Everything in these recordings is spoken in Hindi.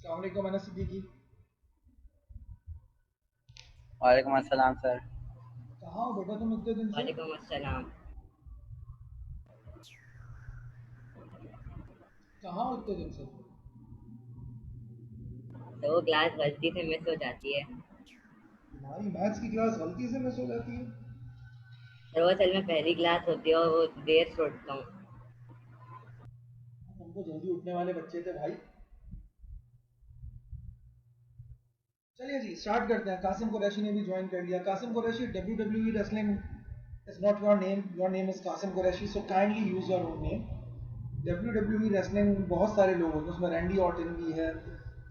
अस्सलाम वालेकुम अनस सिद्दीकी। वालेकुम अस्सलाम सर। कहाँ हो बेटा तुम इतने दिन से? वालेकुम अस्सलाम। कहाँ हो इतने दिन से? तो वो क्लास गलती से मिस हो जाती है। तुम्हारी मैथ्स की क्लास गलती से मिस हो जाती है? और वो असल में पहली क्लास होती है और वो देर से उठता हूँ। तुम तो जल्दी उठने वाले बच्चे थे भाई। चलिए जी स्टार्ट करते हैं। कासिम कुरैशी ने भी ज्वाइन कर लिया। Qasim Qureshi, WWE wrestling is not your name is Qasim Qureshi, so kindly use your own name. WWE wrestling बहुत सारे लोग होते हैं, उसमें रैंडी ऑर्टन भी है,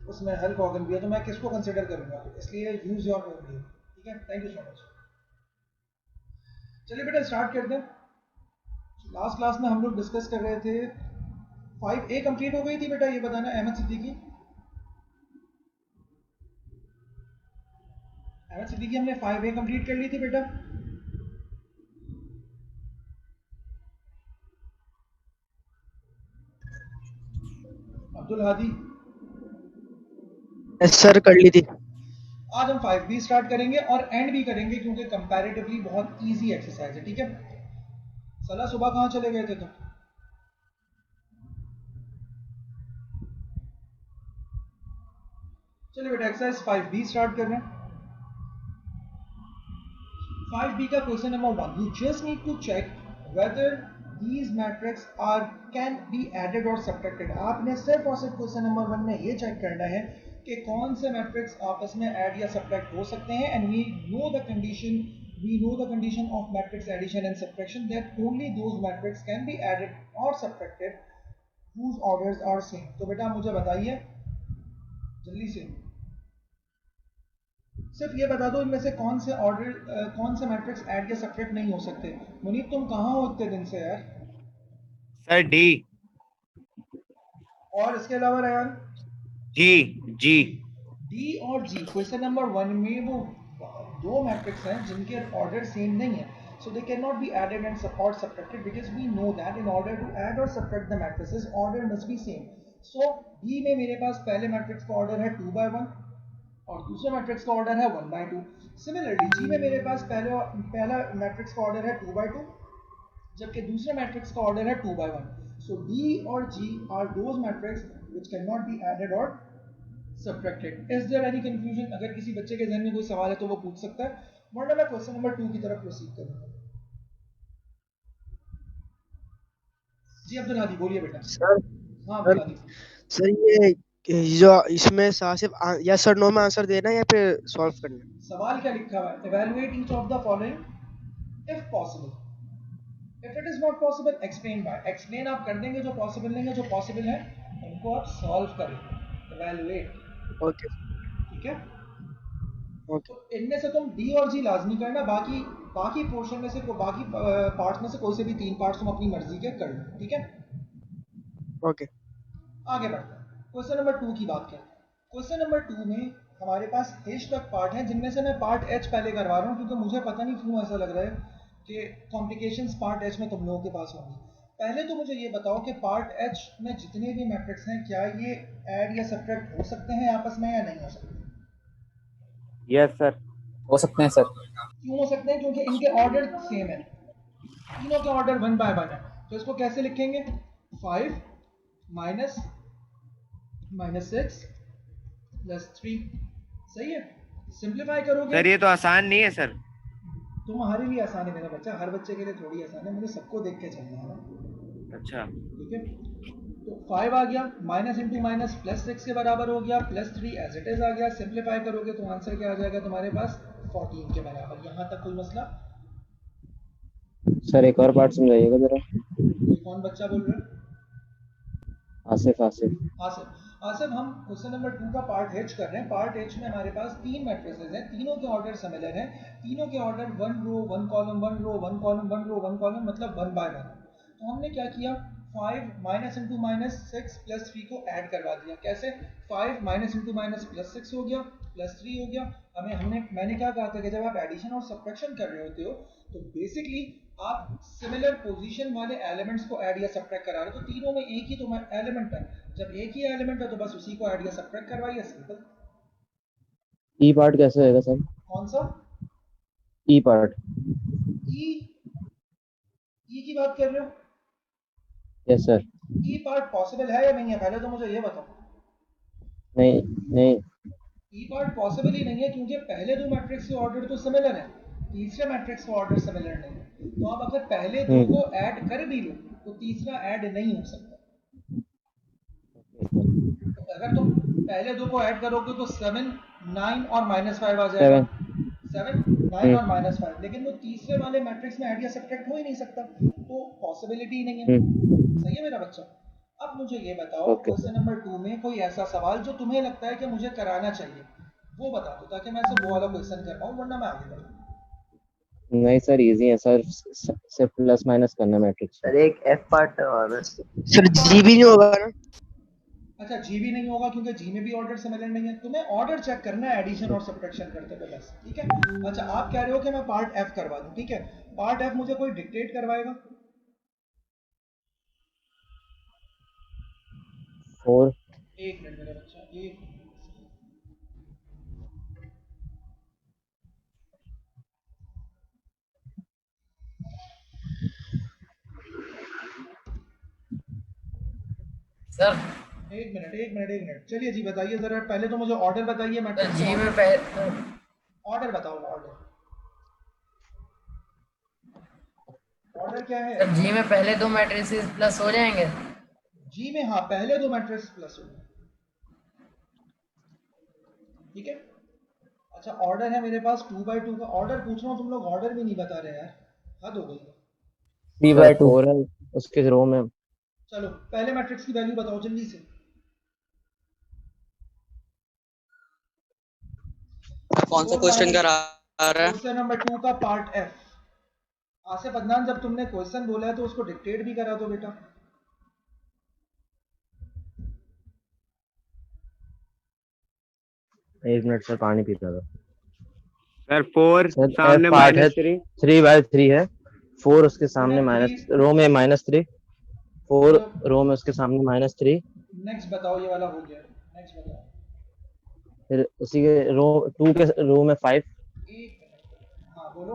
उसमें हल्क हॉगन भी है, तो मैं किसको कंसिडर करूंगा, इसलिए यूज योर ओन नेम। ठीक है, थैंक यू सो मच। चलिए बेटा स्टार्ट करते हैं। लास्ट क्लास में हम लोग डिस्कस कर रहे थे 5A कंप्लीट हो गई थी बेटा, ये बताना अहमद सिद्दीकी। अहमद सिद्दीकी हमने 5A कंप्लीट कर ली थी बेटा। अब्दुल हादी, यस सर, कर ली थी। आज हम 5B स्टार्ट करेंगे और एंड भी करेंगे क्योंकि कंपैरेटिवली बहुत इजी एक्सरसाइज है। ठीक है, सला सुबह कहाँ चले गए थे तुम? चलिए बेटा एक्सरसाइज 5B स्टार्ट कर रहे हैं। 5B का question number 1, you just need to check whether these matrix are can be added और सब्ट्रैक्टेड। आपने सिर्फ और सिर्फ क्वेश्चन नंबर 1 में ये चेक करना है कि कौन से मैट्रिक्स आपस में ऐड या सब्ट्रैक्ट हो सकते हैं, and we know the condition of matrix addition and subtraction that only those matrix can be added और subtracted whose orders are same। तो बेटा मुझे बताइए जल्दी से, सिर्फ ये बता दो इनमें से कौन से मैट्रिक्स ऐड या सब्ट्रैक्ट नहीं हो सकते। मुनीब तुम कहाँ हो इतने दिन से यार? Sir D. और इसके अलावा रयान? जी। जी। डी और जी क्वेश्चन नंबर 1 में वो दो मैट्रिक्स हैं जिनके ऑर्डर सेम नहीं है, so they cannot be added and or subtracted because we know that in order to add or subtract the matrices order must be same। so D में मेरे पास पहले मैट्रिक्स का ऑर्डर है 2/1 और दूसरे मैट्रिक्स का ऑर्डर है 1/2। सिमिलरली जी में मेरे पास पहला मैट्रिक्स का ऑर्डर है 2/2 जबकि दूसरे मैट्रिक्स का ऑर्डर है 2/1। सो डी और G are those matrix which can not be added और subtracted. Is there any confusion? अगर किसी बच्चे के जहन में कोई सवाल है तो वो पूछ सकता है, वरना मैं क्वेश्चन नंबर 2 की तरफ प्रोसीड करूंगा। जी अब्दुल हादी बोलिए बेटा। सर हाँ सर अब्दुल हादी। सर ये जो इसमें सिर्फ यस और नो में आंसर देना है या फिर सॉल्व करना है? सवाल क्या लिखा हुआ है? Evaluate each of the following if possible, if it is not possible explain by. Explain आप कर देंगे जो पॉसिबल नहीं है, जो पॉसिबल है उनको आप सॉल्व करेंगे। इवैल्यूएट, ओके ठीक है। ओके। तो इनमें से तुम डी और जी लाजमी करना, बाकी बाकी पोर्शन में से बाकी पार्ट्स में से कोई से भी 3 पार्ट्स तुम अपनी मर्जी के कर लो। ठीक है, ओके आगे बढ़ते हैं। क्वेश्चन नंबर 2 की बात करते हैं। क्वेश्चन नंबर 2 में हमारे पास एच तक पार्ट है, जिनमें से मैं पार्ट एच पहले करवा रहा हूँ क्योंकि मुझे पता नहीं क्यों ऐसा लग रहा है कि कॉम्प्लिकेशंस पार्ट एच में तुम लोगों के पास होंगी। पहले तो मुझे ये बताओ कि पार्ट एच में जितने भी मैट्रिक्स हैं क्या ये ऐड या सब्ट्रैक्ट हो सकते हैं आपस में या नहीं हो सकते? Yes sir. हो सकते हैं सर। क्यों हो सकते हैं? क्योंकि इनके ऑर्डर सेम है, तीनों के ऑर्डर 1/1 है। तो इसको कैसे लिखेंगे? 5 माइनस -6 प्लस 3। सही है, सिंप्लीफाई करोगे। सर ये तो आसान नहीं है सर। तुम्हारे लिए आसान है मेरा बच्चा, हर बच्चे के लिए थोड़ी आसान है, मुझे सबको देख के चलना है ना। अच्छा। ठीक है, तो 5 आ गया, माइनस इंटू माइनस प्लस 6 के बराबर हो गया, प्लस 3 एज इट इज आ गया। सिंप्लीफाई करोगे तो आंसर क्या आ जाएगा तुम्हारे पास? 14 के बराबर। यहाँ तक कोई मसला? सर एक और पार्ट समझाइएगा जरा। ये कौन बच्चा बोल रहा है? आसिफ आसिफ। आसिफ। आसिफ, हम क्वेश्चन नंबर 2 का पार्ट एच कर रहे हैं। पार्ट एच में हमारे पास 3 मैट्रिसेस हैं, तीनों के ऑर्डर सिमिलर हैं, तीनों के ऑर्डर 1 रो 1 कॉलम 1 रो 1 कॉलम 1 रो 1 कॉलम, मतलब 1/1। तो हमने क्या किया, 5 माइनस इंटू माइनस 6 प्लस 3 को ऐड करवा दिया। कैसे? 5 माइनस इंटू माइनस प्लस 6 हो गया, प्लस 3 हो गया। मैंने क्या कहा था कि जब आप एडिशन और सब्ट्रैक्शन कर रहे होते हो तो बेसिकली आप सिमिलर पोजीशन वाले एलिमेंट्स को ऐड या सब्ट्रैक्ट करा रहे हो, तो तीनों में एक ही तो एलिमेंट है, जब एक ही एलिमेंट है तो बस उसी को ऐड या सब्ट्रैक्ट करवाइए, सिंपल। ई पार्ट कैसे होएगा सर? कौन सा ई पार्ट? ई की बात कर रहे हो? Yes sir. E part possible है या नहीं है, पहले तो मुझे ये बताओ। नहीं नहीं। ई पार्ट पॉसिबल ही नहीं है, क्योंकि पहले दो मैट्रिक्स के ऑर्डर तो सिमिलर है, तीसरे मैट्रिक्स का ऑर्डर सिमिलर नहीं है। तो आप अगर पहले दो को ऐड कर भी लो तो तीसरा ऐड नहीं हो सकता। तो अगर तुम पहले दो को ऐड करोगे तो 7, 9 और -5 आ जाएगा। 7, 9 और -5, लेकिन वो तीसरे वाले मैट्रिक्स में ऐड या सब्ट्रैक्ट हो ही नहीं सकता, तो पॉसिबिलिटी ही नहीं है। सही है मेरा बच्चा? अब मुझे ये बताओ, क्वेश्चन नंबर 2 में कोई ऐसा सवाल जो तुम्हें लगता है कि मुझे कराना चाहिए, वो बता दो, ताकि मैं सिर्फ वो वाला क्वेश्चन कर पाऊँ, वरना मैं आगे बढ़ूँ। नहीं सर, इजी है सर, सिर्फ प्लस माइनस करना मैट्रिक्स। सर एक एफ पार्ट और सर जी भी नहीं होगा ना? अच्छा, जी भी नहीं होगा क्योंकि जी में भी ऑर्डर सिमिलर नहीं है। तुम्हें ऑर्डर चेक करना है एडिशन और सब्ट्रैक्शन करते हुए बस, ठीक है? अच्छा, आप कह रहे हो कि मैं पार्ट एफ करवा दूं, ठीक है? पार्ट एफ मुझे कोई डिक्टेट करवाएगा? 4। एक मिनट मेरा बच्चा, एक मिनट। सर एक मिनट, चलिए जी बताइए जरा, पहले तो मुझे ऑर्डर बताइए मैट्रिक्स जी में ऑर्डर बताओ, ऑर्डर क्या है? सर जी में पहले दो मैट्रिसेस प्लस हो जाएंगे। जी में हाँ, पहले दो मैट्रिक्स प्लस हो गए, ठीक है? अच्छा, ऑर्डर है मेरे पास 2/2 का ऑर्डर पूछ रहा हूँ, तुम लोग ऑर्डर भी नहीं बता रहे यार, हद हो गई। 3/2 है उसके रो में। चलो पहले मैट्रिक्स की वैल्यू बताओ जल्दी से। कौन सा क्वेश्चन का रहा है? क्वेश्चन नंबर 2 का पार्ट एफ। आसिफ अदनान, जब तुमने क्वेश्चन बोला है तो उसको डिक्टेट भी करा दो बेटा। एक मिनट सर, पानी पीता था। सर 4 सर सामने F पार्ट है, -3। 3/3 है, 4 उसके सामने F3 माइनस रो में -3, 4 रो में उसके सामने -3। नेक्स्ट बताओ, ये वाला हो गया, नेक्स्ट बताओ। फिर उसी के रो 2 के रो में 5। एक मिनट, हाँ बोलो।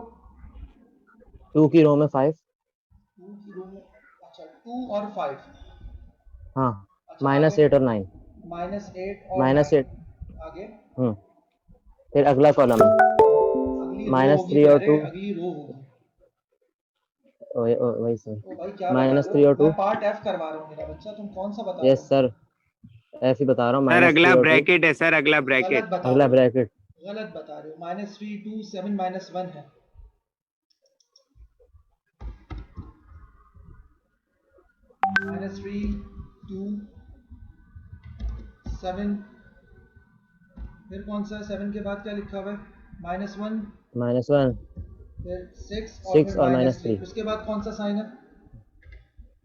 2 की रो में 5। 2 की रो में, अच्छा 2 और 5, हाँ, अच्छा, -8 और 9। -8 और -8 आगे फिर अगला कॉलम अगली -3 और 2। अगली रो होगी। वही सर, ओ भाई क्या -3 और 2। मैं पार्ट एफ करवा रहा हूँ मेरा बच्चा, तुम कौन सा बता रहे हो? यस सर, ऐसे ही बता रहा हूँ। सर अगला -3 और 2। ब्रैकेट है सर, अगला गलत ब्रैकेट। बता अगला रहे हो, ब्रैकेट। गलत बता रहे हो। -3, 2, 7, -1 है। -3, 2, 7, फिर कौन सा 7 के बाद क्या लिखा हुआ है? -1, -1, फिर 6 6 और फिर -3। उसके बाद कौन सा साइन है?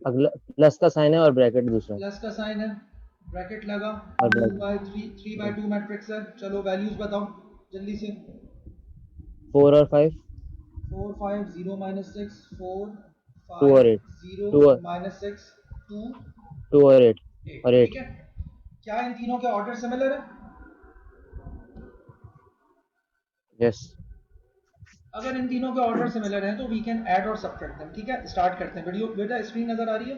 अगला प्लस का साइन है और ब्रैकेट दूसरा। प्लस का साइन है, ब्रैकेट लगा, और 2/3, 3/2 मैट्रिक्स है। चलो वैल्यूज बताओ जल्दी से। 4 और 5। 4, 5, 0, -6, 4, 2 और 8। 0, 2 -6, 2, 2 और 8 और 8। ठीक है? क्या इन तीनों के ऑर्डर सिमिलर है? यस। अगर इन तीनों के ऑर्डर सिमिलर हैं तो वी कैन ऐड और सब्ट्रैक्ट देम, ठीक है? स्टार्ट करते हैं। वीडियो बेटा स्क्रीन नजर आ रही है?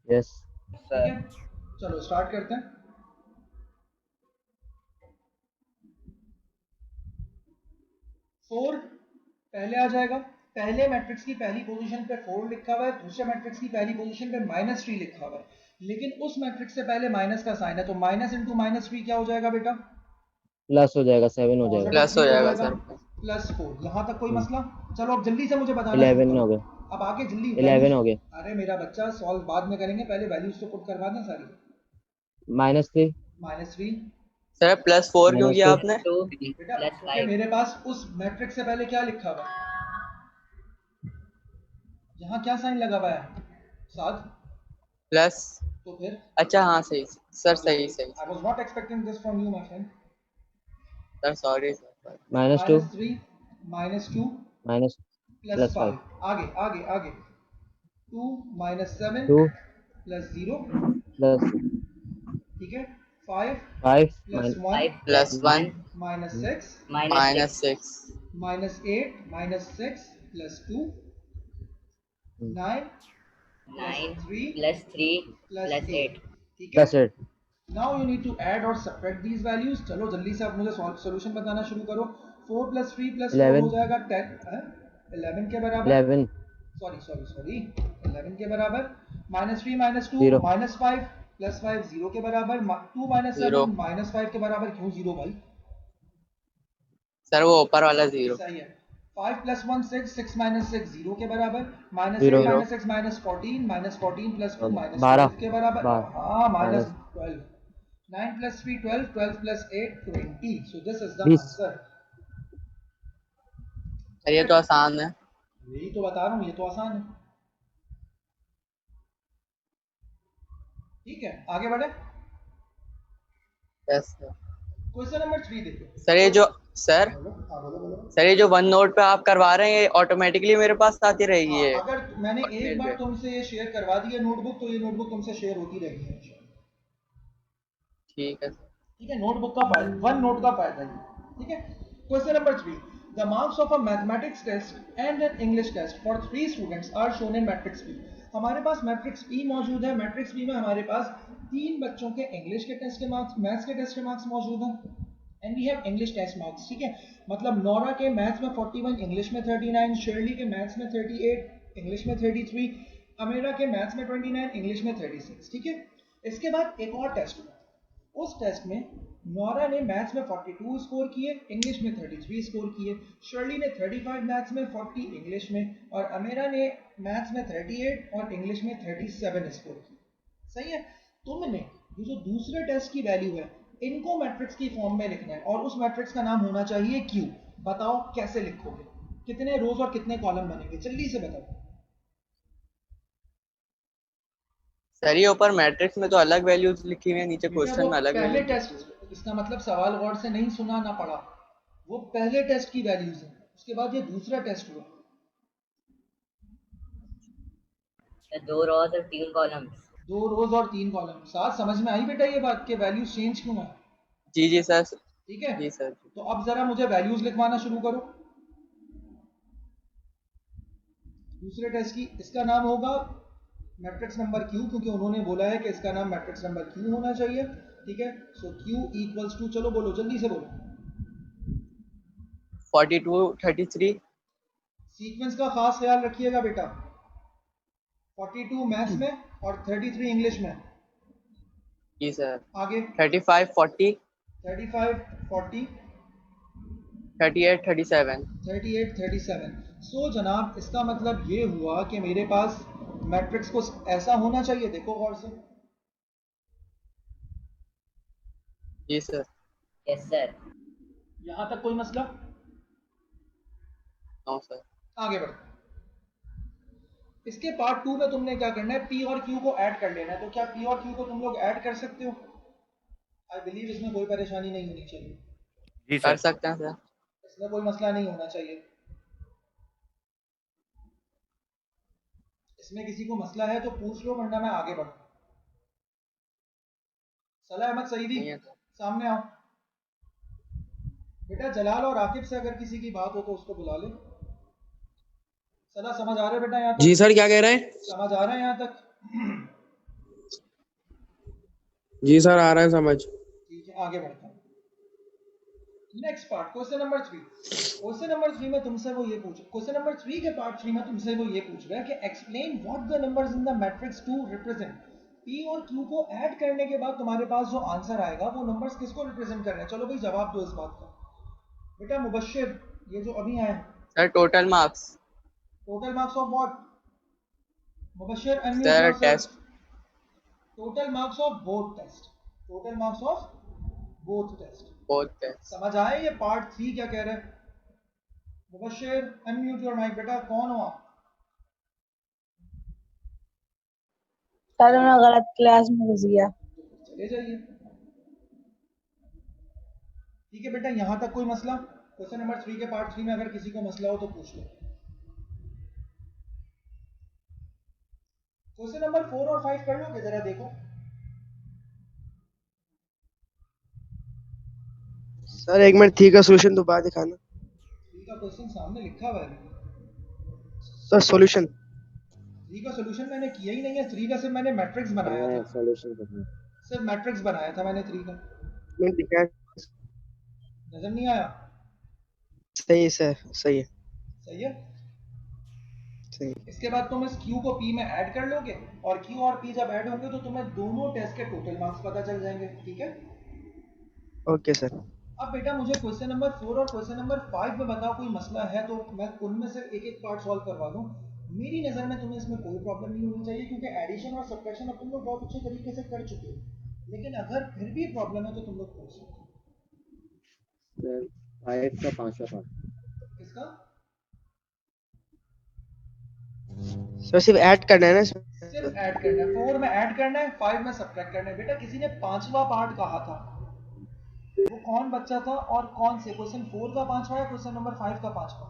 यस ठीक है, चलो स्टार्ट करते हैं। 4 पहले आ जाएगा, पहले मैट्रिक्स की पहली पोजीशन पे 4 लिखा हुआ है, दूसरे मैट्रिक्स की पहली पोजीशन पे -3 लिखा हुआ है, लेकिन उस मैट्रिक्स से पहले माइनस का साइन है, तो माइनस इंटू -3 क्या हो जाएगा बेटा? प्लस हो जाएगा, 7 हो जाएगा। प्लस हो जाएगा सर। +4। यहाँ तक कोई मसला? चलो अब जल्दी से मुझे बताना। 11 हो गए। अब आगे जल्दी 11 हो गए। अरे मेरा बच्चा, सॉल्व बाद में करेंगे, पहले वैल्यूज तो पुट करवा दें सारी। -3 -3 सर +4 क्यों किया आपने? 2 बेटा, प्लस क्योंकि 5 मेरे पास उस मैट्रिक्स से पहले क्या लिखा हुआ है? यहाँ क्या साइन लगा हुआ है? 7 प्लस, तो फिर अच्छा हाँ सही सर, सही सही I was not expecting this from you my friend. Sir, sorry sir. -2 -3 -2 minus plus plus 5 5 आगे आगे आगे 2 माइनस 7 2 प्लस 0 प्लस ठीक है 5 5 plus 1 5 plus plus 1 1 minus 6 minus minus 6 6 minus 8 minus 6 plus 2 9 plus 9 3 plus 3 plus plus 8 8. ठीक है plus 8 now you need to add और सब्ट्रैक्ट दीज वैल्यूज चलो जल्दी से आप मुझे सॉल्यूशन बताना शुरू करो 4 प्लस 3 प्लस 4 हो 11 जाएगा 10 11 के बराबर 11 सॉरी 11 के बराबर माइनस 3 माइनस 2 0 माइनस 5 प्लस 5 0 के बराबर 2 माइनस 0 7 माइनस 5 के बराबर क्यों 0 भाई सर वो ऊपर वाला 0 सही है 5 प्लस 1 6 6 माइनस 6 0 के बराबर minus 8 0 minus 6 minus 14 plus 2 minus 12 12 के बराबर 12 हाँ minus minus 12 9 plus 3 12 12 plus 8 20 so this is the 20 answer sir ये तो आसान है यही तो बता रहा हूँ ये तो आसान है ठीक है आगे बढ़े यस सर क्वेश्चन नंबर 3 देखो सर ये जो सर बोलो हाँ बोलो सर ये जो वन नोट पे आप करवा रहे हैं ये ऑटोमेटिकली मेरे पास आती रहेगी हाँ ये अगर मैंने एक मेल बार पे तुमसे ये शेयर करवा दी है नोटबुक तो ये नोटबुक तुमसे शेयर होती रहेगी हमेशा ठीक है सर ठीक है नोटबुक का फायदा वन नोट का फायदा है ठीक है question number 3 the marks of a mathematics test and an English test for 3 students are shown in matrix P हमारे पास मैट्रिक्स पी मौजूद है मैट्रिक्स पी में हमारे पास 3 बच्चों के इंग्लिश के टेस्ट के मार्क्स मैथ्स के टेस्ट के मार्क्स मौजूद हैं and we have English test marks ठीक है मतलब नोरा के मैथ्स में 41 इंग्लिश में 39 शर्ली के मैथ्स में 38 इंग्लिश में 33 अमेरा के मैथ्स में 29 इंग्लिश में 36 ठीक है इसके बाद एक और टेस्ट हुआ उस टेस्ट में नोरा ने मैथ्स में 42 स्कोर किए इंग्लिश में 33 स्कोर किए शर्ली ने 35 मैथ्स में 40 इंग्लिश में और अमेरा ने मैथ्स में 38 और इंग्लिश में 37 स्कोर किए सही है तुमने ये जो दूसरे टेस्ट की वैल्यू है इनको मैट्रिक्स की फॉर्म में लिखना है और उस मैट्रिक्स का नाम होना चाहिए क्यू बताओ कैसे लिखोगे कितने रोज और कितने कॉलम बनेंगे जल्दी से बताओ सर ये ऊपर मैट्रिक्स में तो अलग वैल्यूज लिखी हुई है नीचे बेटा क्वेश्चन वो में अलग पहले वैल्यू टेस्ट इसका मतलब सवाल गौर से नहीं सुना ना पढ़ा वो पहले टेस्ट की वैल्यूज है उसके बाद ये दूसरा टेस्ट हुआ दो रोज और 3 कॉलम्स 2 रोज और 3 कॉलम साथ समझ में आई बेटा ये बात के वैल्यूज चेंज क्यों है जी सर ठीक है जी सर तो अब जरा मुझे वैल्यूज लिखवाना शुरू करो दूसरे टेस्ट की इसका नाम होगा मैट्रिक्स नंबर क्यू क्योंकि उन्होंने बोला है कि इसका नाम मैट्रिक्स नंबर क्यू होना चाहिए ठीक है सो क्यू इक्वल्स टू चलो बोलो जल्दी से बोलो 42 33 सीक्वेंस का खास ख्याल रखिएगा बेटा 42 मैथ्स में और 33 इंग्लिश में जी सर आगे 35 40 35 40 38 37 38 37 सो जनाब इसका मतलब ये हुआ कि मेरे पास मैट्रिक्स को ऐसा होना चाहिए देखो गौर से जी सर यस सर यहां तक कोई मसला नो सर आगे बढ़ो इसके पार्ट 2 में तुमने क्या करना है पी और क्यू को ऐड कर लेना है तो क्या पी और क्यू को तुम लोग ऐड कर सकते हो आई बिलीव इसमें कोई परेशानी नहीं होनी चाहिए जी कर सर सकते हैं सर इसमें कोई मसला नहीं होना चाहिए इसमें किसी को मसला है तो पूछ लो वरना मैं आगे बढ़ूं सलाह अहमद सईदी नहीं है सर सामने आओ बेटा जलाल और आकिब से अगर किसी की बात हो तो उसको बुला ले सलाह समझ आ रहा है बेटा यहाँ तक जी सर क्या कह रहे हैं समझ आ रहा है यहाँ तक जी सर आ रहा है समझ ठीक है आगे बढ़ता हूँ next part question number 3 question number 3 में तुमसे वो ये पूछ क्वेश्चन नंबर 3 के पार्ट 3 में तुमसे वो ये पूछ रहा है कि explain what the numbers in the matrix to represent P और क्यू को ऐड करने के बाद तुम्हारे पास जो आंसर आएगा वो नंबर्स किसको रिप्रेजेंट कर रहे हैं चलो भाई जवाब दो इस बात का बेटा मुबश्शिर ये जो अभी आए sir total marks total marks of what Mubashshir unmute sir yourself test total marks of both test total marks of both test both test समझ आए ये पार्ट 3 क्या कह रहे हैं मुबश्शिर अनम्यूट योर माइक बेटा कौन हो आप सर मैं गलत क्लास में घुस गया चले जाइए ठीक है बेटा यहां तक कोई मसला क्वेश्चन नंबर 3 के पार्ट 3 में अगर किसी को मसला हो तो पूछ लो। क्वेश्चन नंबर 4 और 5 कर लोगे, जरा देखो। सर एक मिनट, 3 का सॉल्यूशन दोबारा दिखाना। 3 का क्वेश्चन सामने लिखा हुआ है सर सॉल्यूशन 3 का सॉल्यूशन मैंने किया ही नहीं है। 3 का सिर्फ मैंने मैट्रिक्स बनाया करना है, था, सॉल्यूशन करना है। सिर्फ मैट्रिक्स बनाया था मैंने 3 का। मैंने दिखाया। नजर नहीं आया? सही है सर, सही है, सही है। सही है। इसके बाद तुम इस Q को P में ऐड कर लोगे, और Q और P जब ऐड होंगे तो तुम्हें दोनों टेस्ट के टोटल मार्क्स पता चल जाएंगे। ठीक है। Okay sir. अब बेटा मुझे क्वेश्चन नंबर 4 और क्वेश्चन नंबर 5 में बताओ, कोई मसला है तो मैं उनमें से एक एक पार्ट सॉल्व करवा दूं। मेरी नज़र में तुम्हें इसमें कोई प्रॉब्लम नहीं होनी चाहिए, क्योंकि एडिशन और सब्ट्रैक्शन अब तुम लोग बहुत अच्छे तरीके से कर चुके हो। लेकिन अगर फिर भी प्रॉब्लम है तो तुम लोग पूछ सकते हो। सर 5 का 5वां पार्ट। किसका? सर सिर्फ ऐड करना है ना इसमें? सिर्फ ऐड करना है। 4 में ऐड करना है, 5 में सब्ट्रैक्ट करना है। बेटा किसी ने 5वां पार्ट कहा था, वो कौन बच्चा था और कौन से? क्वेश्चन 4 का 5वां या क्वेश्चन नंबर 5 का 5वां?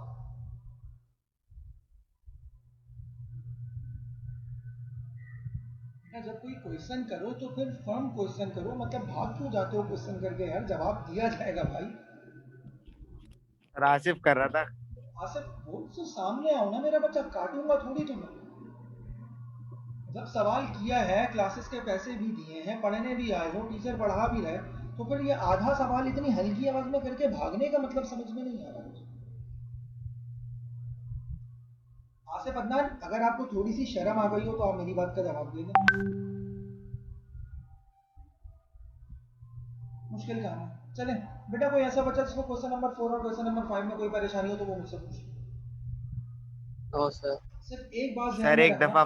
जब कोई क्वेश्चन करो तो फिर फर्म क्वेश्चन करो, मतलब भाग क्यों जाते हो क्वेश्चन करके यार? जवाब दिया जाएगा भाई। सर आसिफ कर रहा था। आसिफ बोल तो सामने आओ ना मेरा बच्चा, काटूंगा थोड़ी तुम्हें। जब सवाल किया है, क्लासेस के पैसे भी दिए हैं, पढ़ने भी आए हो, टीचर पढ़ा भी रहे, तो फिर ये आधा सवाल इतनी हल्की आवाज में करके भागने का मतलब समझ में नहीं आ रहा मुझे। आसिफ अदनान, अगर आपको थोड़ी सी शर्म आ गई हो तो आप मेरी बात का जवाब दे दें। मुश्किल काम है। चलें बेटा, कोई ऐसा बच्चा जिसको क्वेश्चन नंबर 4 और क्वेश्चन नंबर 5 में कोई परेशानी हो तो वो मुझसे पूछे। No sir. सिर्फ एक बात ध्यान सर में एक रखना। दफा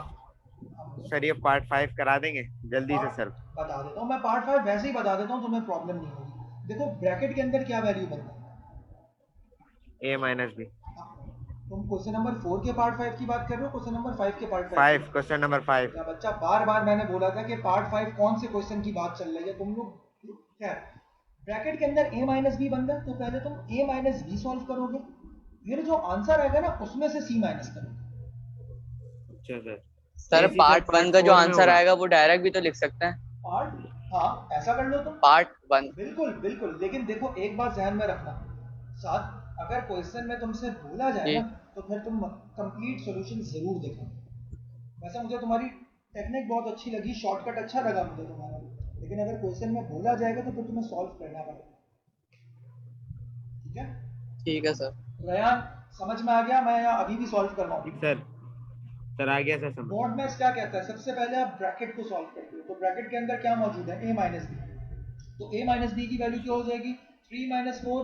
सर ये पार्ट 5 करा देंगे जल्दी से सर। बता देता हूँ मैं, पार्ट 5 वैसे ही बता देता हूँ, तुम्हें प्रॉब्लम नहीं होगी। देखो ब्रैकेट के अंदर क्या वैल्यू बनता है? a minus B. तुम क्वेश्चन नंबर 4 के पार्ट 5 की बात कर रहे हो, क्वेश्चन नंबर 5 के पार्ट 5 5 क्वेश्चन नंबर 5। या बच्चा, बार बार मैंने बोला था कि पार्ट 5 कौन से क्वेश्चन की बात चल रही है, तुम लोग क्या ब्रैकेट के अंदर a माइनस बी बन रहा है, तो पहले तुम a माइनस बी सॉल्व करोगे, फिर जो आंसर आएगा ना उसमें से c माइनस करोगे। अच्छा सर। सर ऐसी पार्ट सर 1 का जो 4 में आंसर होगा। आएगा वो डायरेक्ट भी तो लिख सकते हैं। पार्ट, हाँ ऐसा कर लो तुम। पार्ट 1। बिल्कुल बिल्कुल, लेकिन देखो एक बात ध्यान में रखना साथ, अगर क्वेश्चन में तुमसे बोला जाए जी। ना तो फिर तुम कंप्लीट सॉल्यूशन जरूर देखो। वैसे मुझे तुम्हारी टेक्निक बहुत अच्छी लगी, शॉर्टकट अच्छा लगा मुझे तुम्हारा, लेकिन अगर क्वेश्चन में बोला जाएगा तो फिर तुम्हें सॉल्व करना पड़ेगा। ठीक है? ठीक है सर। रयान, समझ में आ गया? मैं यहाँ अभी भी सॉल्व कर रहा ठीक हूँ। सर आ गया सर समझ। बोर्ड में क्या कहता है? सबसे पहले आप ब्रैकेट को सॉल्व करते हो, तो ब्रैकेट के अंदर क्या मौजूद है? a minus B. तो a माइनस बी की वैल्यू क्या हो जाएगी? 3 minus 4,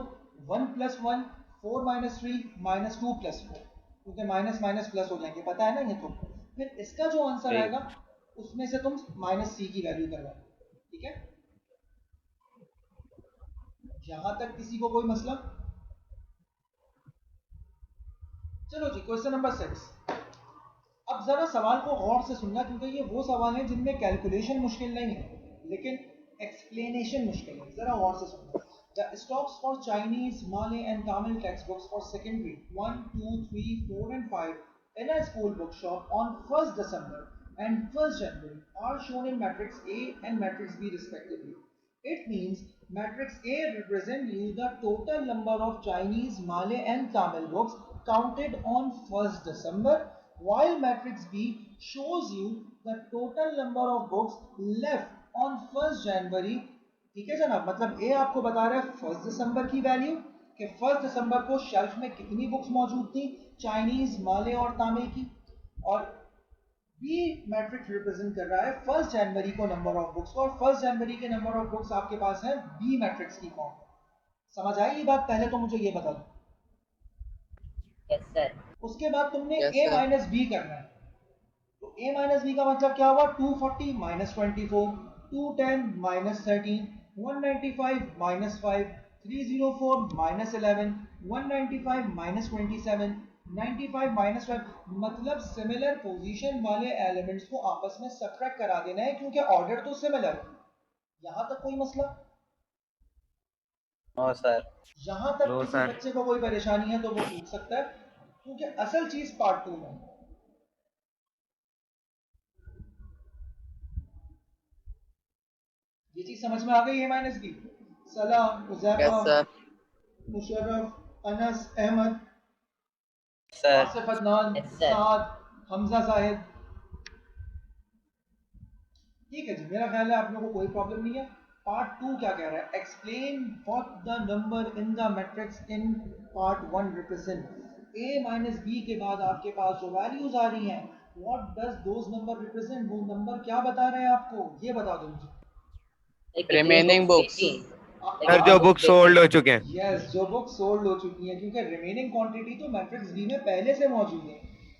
1 plus 1, 4 minus 3, minus 2 plus 4, क्योंकि माइनस माइनस प्लस हो जाएंगे, पता है ना ये तो। फिर इसका जो आंसर आएगा उसमें से तुम माइनस सी की वैल्यू करवा। ठीक है? यहां तक किसी को कोई मसला? चलो जी, क्वेश्चन नंबर 6। अब जरा सवाल को गौर से सुनना, क्योंकि ये वो सवाल है जिनमें कैलकुलेशन मुश्किल नहीं है लेकिन एक्सप्लेनेशन मुश्किल है। जरा गौर से सुनना। The stocks for Chinese, Malay and Tamil textbooks for secondary 1, 2, 3, 4 and 5 in a school bookshop on 1st December and 1st January are shown in matrix A and matrix B respectively. It means matrix A represents you the total number of Chinese, Malay and Tamil books counted on 1st December, while matrix B shows you the total number of books left on 1st January. ठीक है जनाब, मतलब ए आपको बता रहा है 1 दिसंबर की वैल्यू, कि 1 दिसंबर को शेल्फ में कितनी बुक्स मौजूद थी, चाइनीज, माले और तामिल की, और बी मैट्रिक्स रिप्रेजेंट कर रहा है 1 जनवरी को नंबर ऑफ बुक्स को, और 1 जनवरी के नंबर ऑफ बुक्स आपके पास है बी मैट्रिक्स की फॉर्म। समझ आई ये बात? पहले तो मुझे ये बता दो। Yes sir. उसके बाद तुमने Yes, a sir. Minus B करना है, तो a माइनस बी का मतलब क्या हुआ? 240 minus 24, 210 minus 13, 195 minus 5, 304 minus 11, 195 minus 27, 95 minus 5। मतलब सिमिलर पोजीशन वाले एलिमेंट्स को आपस में सब्ट्रैक्ट करा देना है, क्योंकि ऑर्डर तो सिमिलर है। यहां तक कोई मसला? No sir. जहां तक नो किसी सर। बच्चे को कोई परेशानी है तो वो पूछ सकता है, क्योंकि असल चीज पार्ट 2 में है। ये चीज समझ में आ गई है माइनस की? सलाम, yes Huzaifa, sir. Musharraf, Anas, Ahmad, sir Asif, Adnan, Yes, sir. Saad, Hamza Zahid. ठीक है जी, मेरा ख्याल है आप लोगों को कोई प्रॉब्लम नहीं है। पार्ट 2 क्या कह रहा है? Explain what the number in the matrix in part 1 represent. a minus B के बाद आपके पास जो वैल्यूज आ रही हैं, what does those number represent? वो नंबर क्या बता रहे हैं आपको, ये बता दो मुझे। Remaining books. सर जो बुक सोल्ड हो चुके हैं। यस, जो बुक सोल्ड हो चुकी हैं, क्योंकि रिमेनिंग क्वांटिटी तो मैट्रिक्स बी में पहले से मौजूद है।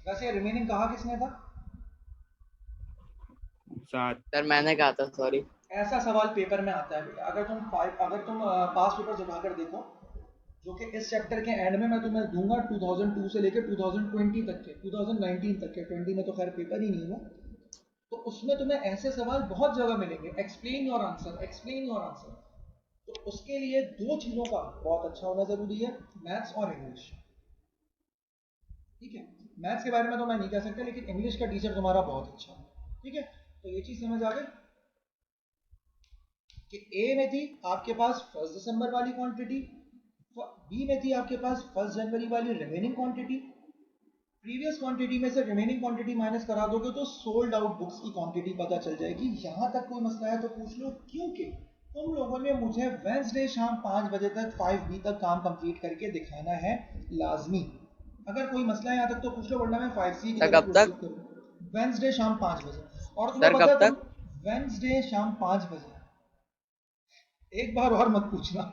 वैसे रिमेनिंग कहा किसने था? सात। सर मैंने कहा था, सॉरी। ऐसा सवाल पेपर में आता है बेटा। अगर तुम पास पेपर उठाकर देखो, जो कि इस चैप्टर के एंड में मैं तुम्हें दूंगा 2002 से लेकर 2020 तक के, 2019 तक के, 20 में तो खैर पेपर ही नहीं हुआ, तो उसमें तुम्हें ऐसे सवाल बहुत जगह मिलेंगे। Explain your answer, explain your answer. तो उसके लिए दो चीजों का बहुत अच्छा होना जरूरी है, मैथ्स और इंग्लिश। ठीक है, मैथ्स के बारे में तो मैं नहीं कह सकता, लेकिन इंग्लिश का टीचर तुम्हारा बहुत अच्छा है। ठीक है, तो ये चीज समझ आ गई कि ए में थी आपके पास 1 दिसंबर वाली क्वांटिटी, बी में थी आपके पास 1 जनवरी वाली रिमेनिंग क्वांटिटी। प्रीवियस क्वांटिटी में से रिमेनिंग क्वांटिटी माइनस करा दोगे तो सोल्ड आउट बुक्स की क्वांटिटी पता चल जाएगी। यहां तक कोई मसला है तो पूछ लो, क्योंकि तुम लोगों ने मुझे वेंसडे शाम 5 बजे तक 5B तक काम कंप्लीट करके दिखाना है लाजमी। अगर कोई मसला है यहाँ तक तो पूछ लो, वरना मैं 5C की तरफ कब तक? वेंसडे शाम 5 बजे। और तुम्हें सर पता कब है, तक? वेंसडे शाम 5 बजे। एक बार और मत पूछना।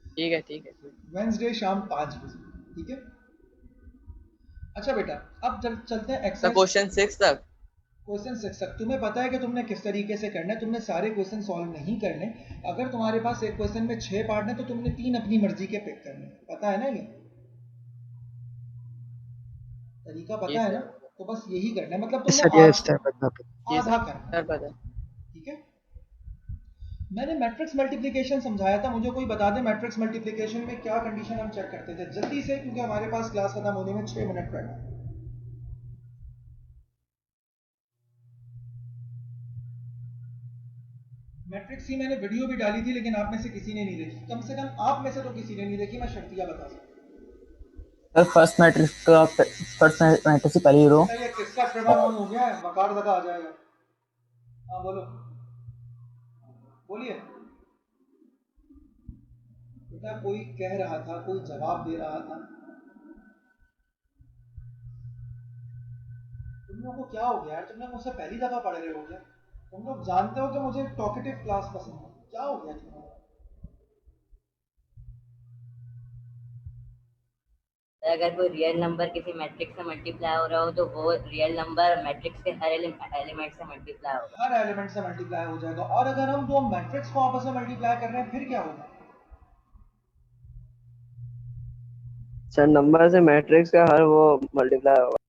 ठीक है ठीक है। वेंसडे शाम 5 बजे, ठीक है। अच्छा बेटा, अब चलते हैं सर एक्सरसाइज क्वेश्चन 6 तक। क्वेश्चन 6 तक। तुम्हें पता है कि तुमने किस तरीके से करना है, तुमने सारे क्वेश्चन सॉल्व नहीं करने। अगर तुम्हारे पास एक क्वेश्चन में 6 पार्ट है तो तुमने 3 अपनी मर्जी के पिक करने, पता है ना? ये तरीका पता है ना? तो बस यही करना है, मतलब सर तुमने ये सर पता आधा करना है। सर पता। ठीक है, मैंने मैट्रिक्स मल्टीप्लिकेशन समझाया था, मुझे कोई बता दे मैट्रिक्स मल्टीप्लिकेशन में क्या कंडीशन हम चेक करते थे जल्दी से, क्योंकि हमारे पास क्लास खत्म होने में 6 मिनट रहना है। मैट्रिक्स की मैंने वीडियो भी डाली थी, लेकिन आप में से किसी ने नहीं देखी। कम से कम आप में से तो किसी ने नहीं देखी, मैं शर्तिया बता सकता सर फर्स्ट मैट्रिक्स की पहली रो। हूं। ये किसका ट्रिगर ऑन हो गया है, वकार लगा आ जाएगा। हाँ बोलो, बोलिए बेटा। कोई कह रहा था, कोई जवाब दे रहा था। तुम लोगों को क्या हो गया यार? तुम लोग मुझसे पहली दफा पढ़ रहे हो क्या? तुम लोग जानते हो कि मुझे टॉकेटिव क्लास पसंद है, क्या हो गया तुम्हारा? अगर कोई रियल नंबर किसी मैट्रिक्स से मल्टीप्लाई हो रहा हो तो वो रियल नंबर मैट्रिक्स के हर एलिमेंट से मल्टीप्लाई होगा। हर एलिमेंट से मल्टीप्लाई हो जाएगा। और अगर हम दो मैट्रिक्स को आपस में मल्टीप्लाई कर रहे हैं फिर क्या होगा? सर नंबर से मैट्रिक्स का हर वो मल्टीप्लाई होगा।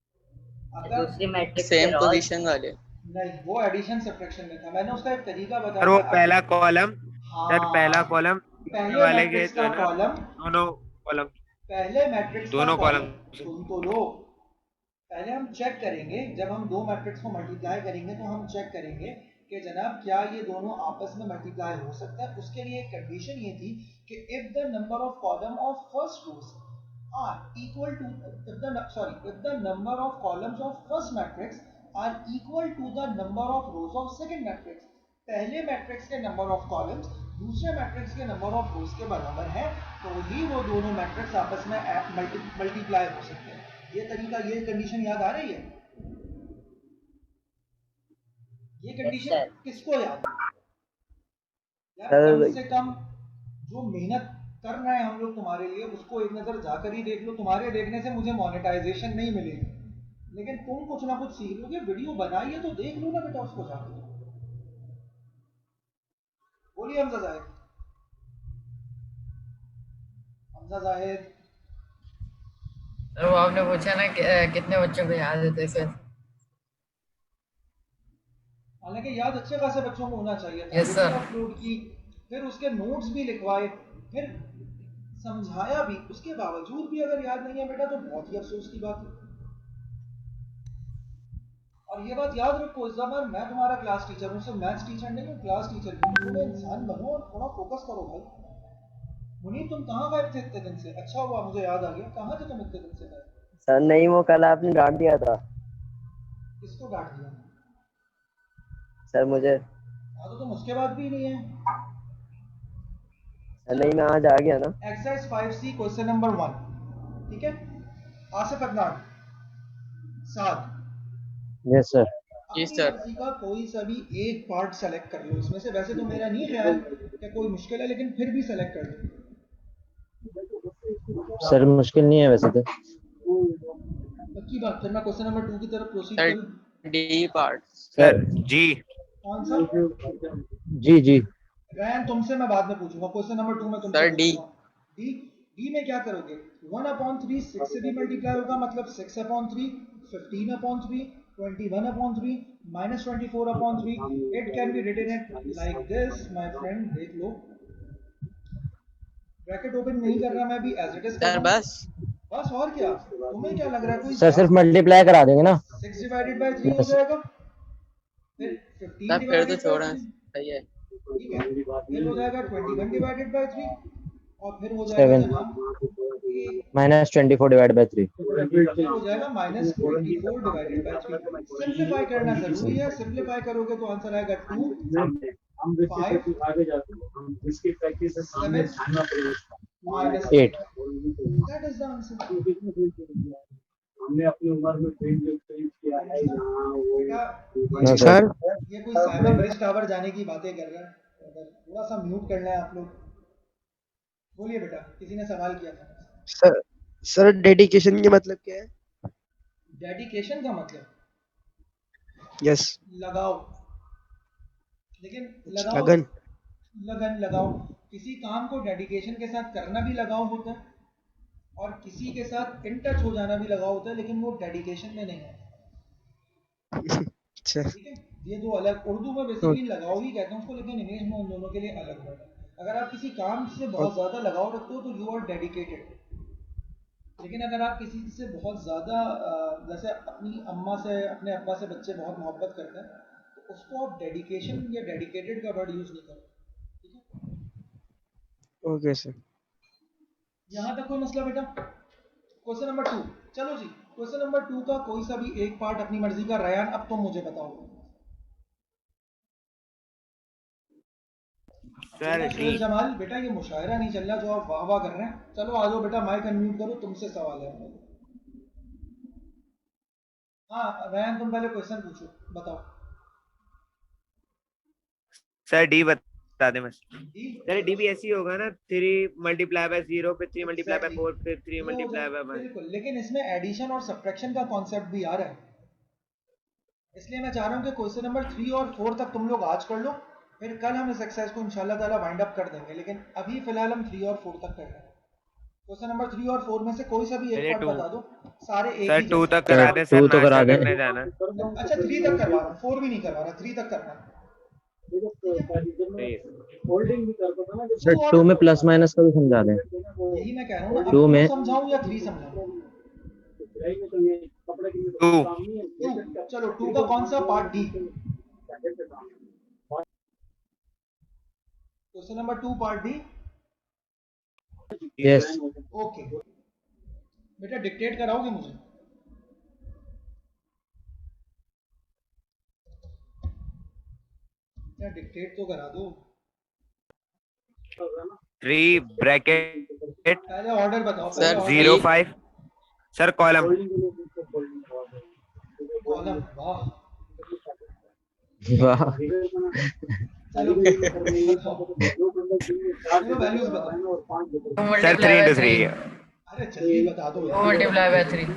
अगर दूसरी मैट्रिक्स सेम के पोजीशन वाले। नहीं, वो एडिशन सब्ट्रैक्शन में था, मैंने उसका एक तरीका सर बताया वो था। पहला कॉलम, सर हाँ, पहला कॉलम पहले वाले के मैट्रिक्स जो का है ना, कॉलम, दोनों कॉलम, पहले मैट्रिक्स का दोनों कॉलम, कॉलम। सुन तो लो। पहले हम चेक करेंगे, जब हम दो मैट्रिक्स को मल्टीप्लाई करेंगे तो हम चेक करेंगे कि जनाब क्या ये दोनों आपस में मल्टीप्लाई हो सकता है। उसके लिए एक कंडीशन ये थी कि if the number of column of first rows are equal to if the number of columns of first matrix are equal to the number of rows of second matrix. पहले मैट्रिक्स के नंबर ऑफ कॉलम्स दूसरे मैट्रिक्स के नंबर ऑफ रोज के बराबर है, तो ही वो दोनों मैट्रिक्स आपस में मल्टीप्लाई हो सकते हैं। ये तरीका, ये कंडीशन याद आ रही है? ये कंडीशन किसको याद है यार? कम से कम जो मेहनत कर रहे हैं हम लोग तुम्हारे लिए, उसको एक नजर जाकर ही देख लो। तुम्हारे देखने से मुझे मोनेटाइजेशन नहीं मिलेगी, लेकिन तुम कुछ ना कुछ सीख लोगे। वीडियो बनाइए तो देख लो ना बेटा उसको जाकर। बोलिए हमजा जाहिद। हमजा जाहिद, सर वो आपने पूछा ना कितने बच्चों को याद है, तो फिर हालांकि याद अच्छे खासे बच्चों को होना चाहिए था। Yes, sir. अपलोड की फिर उसके नोट्स भी लिखवाए, फिर समझाया भी, उसके बावजूद भी अगर याद नहीं है बेटा तो बहुत ही अफसोस की बात है। और ये बात याद रखो, इस बार मैं तुम्हारा क्लास टीचर हूँ, सिर्फ मैथ्स टीचर नहीं हूँ, क्लास टीचर भी हूँ। थोड़ा इंसान बनो और थोड़ा फोकस करो भाई। मुनीब तुम कहाँ गए थे इतने दिन से? अच्छा हुआ मुझे याद आ गया, कहाँ थे तुम इतने दिन से गए? सर नहीं, वो कल आपने डांट दिया था किसको डांट दिया? सर मुझे। हाँ तो तुम उसके बाद भी नहीं है। सर नहीं, मैं आज आ गया ना। एक्सरसाइज 5C क्वेश्चन नंबर 1, ठीक है? आसिफ अदनान, साद, यस सर। अपनी मर्जी का कोई सा भी एक पार्ट सेलेक्ट कर लो इसमें से। वैसे तो मेरा नहीं ख्याल कि कोई मुश्किल है, लेकिन फिर भी सेलेक्ट कर लो। सर मुश्किल नहीं है वैसे तो। पक्की बात? फिर मैं क्वेश्चन नंबर 2 की तरफ प्रोसीड करूं? D part. सर जी। कौन सा? जी। रैन तुमसे मैं बाद में पूछूंगा, क्वेश्चन नंबर 2 में तुमसे सर डी। डी। डी में क्या करोगे? 1/3 6 से भी मल्टीप्लाई होगा, मतलब 6/3, 15/3, 21/3, -24/3। It can be written it like this my friend. देख लो, ब्रैकेट ओपन नहीं कर रहा मैं भी, एज इट इज सर बस बस। और क्या तुम्हें क्या लग रहा है? कोई सर सिर्फ मल्टीप्लाई करा देंगे ना। 6 डिवाइडेड बाय 3 हो जाएगा, फिर 15 सर फिर तो डिवाइडेड बाय छोड़ा 3, सही है। ठीक है? फिर हो जाएगा 21 डिवाइडेड बाय 3, और फिर हो जाएगा 7 जनाब -24 डिवाइड बाय 3। फिर हो जाएगा -24 डिवाइडेड बाय 3। सिंपलीफाई करना जरूरी है, सिंपलीफाई करोगे तो आंसर आएगा 2 5 7 -8। That is the answer. हमने अपनी उम्र में ट्रेन जो एक्सपीरियंस किया है बेटा सर ये कोई साइबर ब्रिज टावर जाने की बातें कर रहा है, थोड़ा सा म्यूट करना है आप लोग। बोलिए बेटा, किसी ने सवाल किया था। सर डेडिकेशन के मतलब क्या है? डेडिकेशन का मतलब यस। लगाओ, लेकिन लगाओ लगन। लगन लगाओ। किसी काम को डेडिकेशन के साथ करना भी लगाओ होता है, और किसी के साथ इन टच हो जाना भी लगाओ होता है, लेकिन वो डेडिकेशन में नहीं है। अच्छा। ठीक है, ये दो अलग, उर्दू में बेसिकली लगाओ ही कहते हैं उसको, लेकिन इंग्लिश में उन दोनों के लिए अलग वर्ड है। अगर आप किसी काम से बहुत ज्यादा लगाव रखते हो तो यू आर डेडिकेटेड, लेकिन अगर आप किसी से बहुत ज्यादा जैसे अपनी अम्मा से, अपने अब्बा से बच्चे बहुत मोहब्बत करते हैं, तो उसको आप डेडिकेशन या डेडिकेटेड का वर्ड यूज नहीं करो। ठीक है, ओके सर। यहाँ तक कोई मसला बेटा? क्वेश्चन नंबर 2, चलो जी, क्वेश्चन नंबर 2 का कोई सा भी एक पार्ट अपनी मर्जी का। रयान अब तुम मुझे बताओ। Sir D. जमाल बेटा ये मुशायरा नहीं चल रहा जो आप वाह वाह कर रहे हैं। चलो आ जाओ बेटा, माइक अनम्यूट करो, तुमसे सवाल है। हाँ रयान तुम पहले क्वेश्चन पूछो, बताओ। सर डी बता दे बस। सर डी भी ऐसी होगा ना, 3 मल्टीप्लाई बाय 0, फिर 3 मल्टीप्लाई बाय 4, फिर 3 मल्टीप्लाई बाय 1। बिल्कुल, लेकिन इसमें एडिशन और सब्ट्रैक्शन का कॉन्सेप्ट भी आ रहा है, इसलिए मैं चाह रहा हूँ कि क्वेश्चन नंबर 3 और 4 तक तुम लोग आज कर लो, फिर कल हम इस एक्सरसाइज को इंशाल्लाह ताला वाइंड अप कर देंगे। लेकिन अभी फिलहाल हम 3 और 4 तक कर रहे हैं। क्वेश्चन नंबर 3 और 4 में से कोई सा भी एक पार्ट बता दो, सारे एक सर ही 2 जैसे। तक करा दे सर, 2 तो करा नाश्ता दे। करने जाना। अच्छा 3 तक करवा रहा हूँ, 4 भी नहीं करवा रहा, 3 तक करना है। होल्डिंग भी कर दो ना। सर 2 में प्लस माइनस का भी समझा दें। यही मैं कह रहा हूँ ना, 2 में समझाऊँ या 3 समझाऊँ? 2। चलो 2 का कौन सा part? D. Question number 2 part D. Yes. Okay बेटा, डिक्टेट कराओगे मुझे? क्या डिक्टेट तो करा दो। 3 ब्रैकेट पहले ऑर्डर बताओ। सर, 0 5। Sir column. कॉलम, वाह। वाह। चलो वैल्यूज बताओ। 2 सर 3 मल्टीप्लाई बाय into 3 3। अरे जल्दी बता दो। 2 मल्टीप्लाई बाय 3।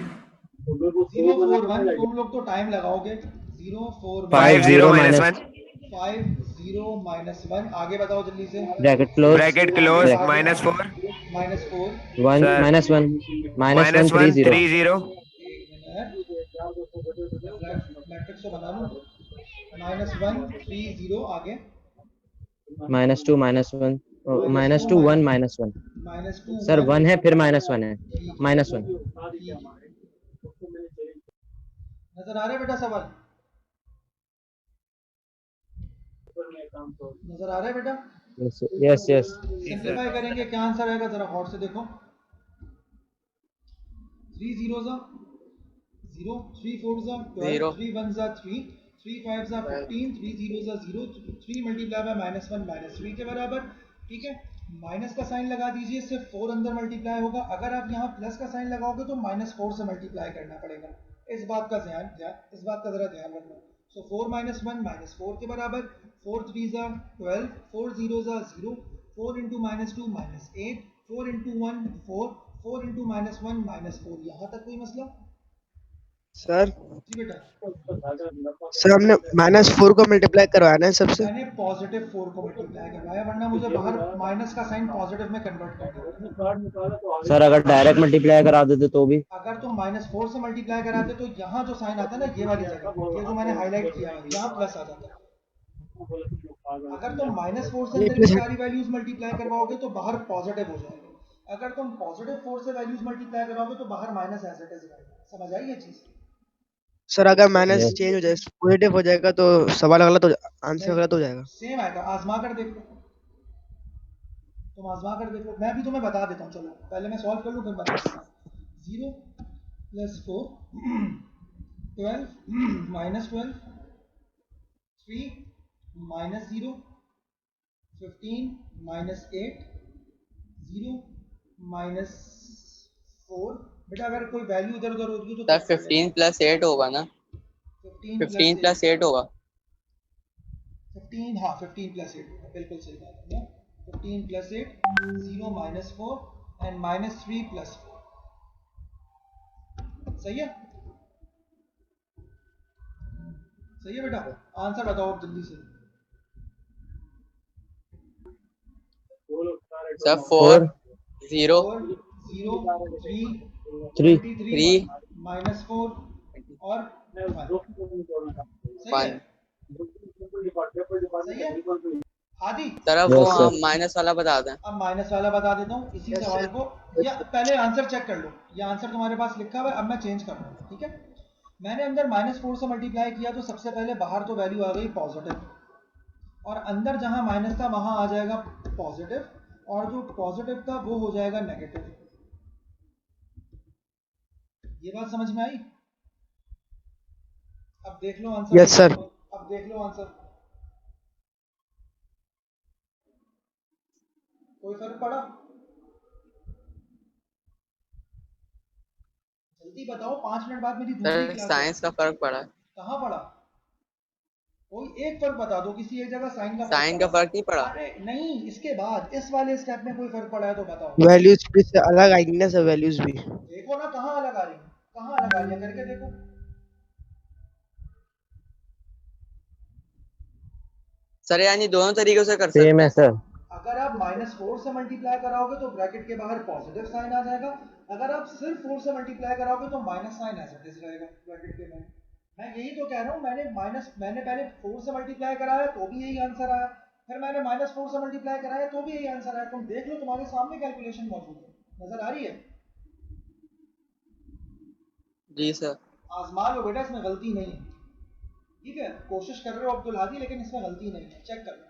0 4 1, तुम लोग तो टाइम लगाओगे। 0 4 5 0 minus 1। 5 0 -1, आगे बताओ जल्दी से। Bracket close. Bracket close -4। -4 1 sir. -1 -1 -1 3 0। 3 0। Matrix तो बना लो। -1 3 0, आगे -2 -1 -2 1 -1 -2 सर 1 1 है फिर -1 है ठीक है -1 ठीक है। नजर आ रहा है बेटा सवाल? नजर आ रहा है बेटा? यस यस सिंप्लीफाई करेंगे क्या आंसर आएगा जरा गौर से देखो। 3 zeros are 0, 3 fours are 12, 3 ones are 3, 3 fives are 15, 3 zeros are 0, 3 multiply by -1 -3 के बराबर। ठीक है, माइनस का साइन लगा दीजिए, सिर्फ 4 अंदर मल्टीप्लाई होगा। अगर आप यहाँ प्लस का साइन लगाओगे तो -4 से मल्टीप्लाई करना पड़ेगा। इस बात का जरा ध्यान रखना। सो 4 -1 -4 के बराबर, 4 3s are 12, 4 zeros are 0, 4 into -2 -8, 4 into 1 4, 4 into -1 -4। यहाँ तक कोई मसला? सर जी बेटा। सर हमने -4 को मल्टीप्लाई करवाना है सबसे। मैंने पॉजिटिव 4 को मल्टीप्लाई करवाया, वरना मुझे बाहर माइनस का साइन पॉजिटिव में कन्वर्ट कर दिया। सर अगर डायरेक्ट मल्टीप्लाई करा देते तो भी अगर तुम -4 से मल्टीप्लाई कराते तो यहाँ जो साइन आता है ना, ये वाली जगह, ये जो मैंने हाईलाइट किया है, यहाँ प्लस आ जाता है। अगर तुम -4 से अंदर की सारी वैल्यूज मल्टीप्लाई करवाओगे तो बाहर पॉजिटिव हो जाएगा। अगर तुम पॉजिटिव 4 से वैल्यूज मल्टीप्लाई करवाओगे तो बाहर माइनस एज इट इज रहेगा। समझ आई ये चीज? सर अगर माइनस चेंज हो जाए, पॉजिटिव हो जाएगा तो सवाल गलत हो आंसर गलत हो जाएगा। सेम आएगा, आजमा कर देखो, तुम आजमा कर देखो। मैं भी तुम्हें बता देता हूँ, चलो पहले मैं सॉल्व कर लूँ फिर बता देता हूँ। 0 + 4 12 -12 3 -0 15 -8 0 -4। बेटा अगर कोई वैल्यू इधर उधर होगी तो सर 15 + 8 होगा ना? 15 + 8 होगा। 15, हाँ 15 + 8 होगा, बिल्कुल सही बात है। 15 + 8 0 -4 एंड -3 + 4। सही है? सही है बेटा? आंसर बताओ अब जल्दी से। सर 4 0 0 3 3 23 -4 और 1। सही है? हादी सर अब वो हाँ माइनस वाला बता दें। अब माइनस वाला बता देता हूँ इसी सवाल को, या पहले आंसर चेक कर लो। ये आंसर तुम्हारे पास लिखा हुआ है, अब मैं चेंज कर रहा हूँ। ठीक है, मैंने अंदर -4 से मल्टीप्लाई किया तो सबसे पहले बाहर तो वैल्यू आ गई पॉजिटिव, और अंदर जहां माइनस था वहां आ जाएगा पॉजिटिव, और जो पॉजिटिव था वो हो जाएगा नेगेटिव। ये बात समझ में आई? अब देख लो आंसर। Yes sir. अब देख लो आंसर, कोई फर्क पड़ा? जल्दी बताओ, 5 मिनट बाद मेरी दूसरी क्लास है। साइंस का फर्क पड़ा है। कहाँ पड़ा? कोई एक फर्क बता दो, किसी एक जगह साइन का फर्क नहीं पड़ा। अरे नहीं, इसके बाद इस वाले स्टेप में कोई फर्क पड़ा है तो बताओ। वैल्यूज भी से अलग आएंगी ना सर, वैल्यूज भी। देखो ना कहाँ अलग आ रही है, कहाँ अलग आ रही है करके देखो। सर यानी दोनों तरीकों से कर सकते सेम है सर। अगर आप -4 से मल्टीप्लाई कराओगे तो ब्रैकेट के बाहर पॉजिटिव साइन आ जाएगा। अगर आप सिर्फ 4 से मल्टीप्लाई कराओगे तो minus sign as it is रहेगा ब्रैकेट के बाहर। मैं यही तो कह रहा हूँ, मैंने पहले 4 से मल्टीप्लाई कराया तो भी यही आंसर आया, फिर मैंने -4 से मल्टीप्लाई कराया तो भी यही आंसर आया। तुम देख लो, तुम्हारे सामने कैलकुलेशन मौजूद है, नजर आ रही है? जी सर। आजमा लो बेटा, इसमें गलती नहीं है। ठीक है, कोशिश कर रहे हो अब्दुल हादी, लेकिन इसमें गलती नहीं है, चेक कर लो।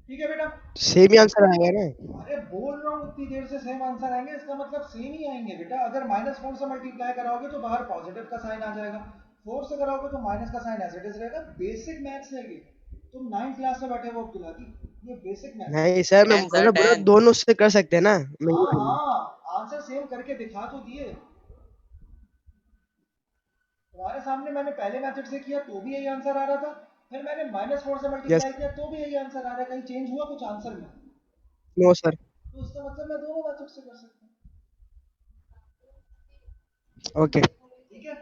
ठीक है बेटा, सेम ही आंसर आएगा ना? अरे बोल रहा हूँ इतनी देर से सेम आंसर आएंगे, इसका मतलब सेम ही आएंगे बेटा। अगर -4 से मल्टीप्लाई कराओगे तो बाहर पॉजिटिव का साइन आ जाएगा, 4 से कराओगे तो माइनस का साइन एज इट इज रहेगा। बेसिक मैथ्स है ये, तुम 9th क्लास में बैठे हो अब्दुल हादी, ये बेसिक मैथ्स। नहीं सर, मैं बोल रहा दोनों से कर सकते हैं ना। हाँ, आंसर सेम करके दिखा तो दिए तुम्हारे सामने। मैंने पहले मेथड से किया तो भी यही आंसर आ रहा था, फिर मैंने -4 से मल्टीप्लाई किया तो भी यही आंसर आ रहा है। कहीं चेंज हुआ कुछ आंसर में? No sir. तो इसका मतलब मैं दोनों मेथड से कर सकता हूँ। ओके ठीक है,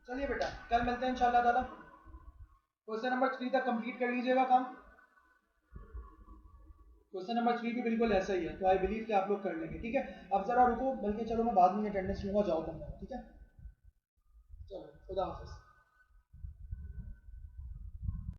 चलिए बेटा, कल मिलते हैं इंशाल्लाह ताला। क्वेश्चन नंबर 3 तक कंप्लीट कर लीजिएगा काम। क्वेश्चन नंबर 3 भी बिल्कुल ऐसा ही है, तो आई बिलीव कि आप लोग कर लेंगे। ठीक है, अब जरा रुको, बल्कि चलो मैं बाद में अटेंडेंस लूंगा, जाओ तुम। ठीक है, चलो खुदा हाफिज़।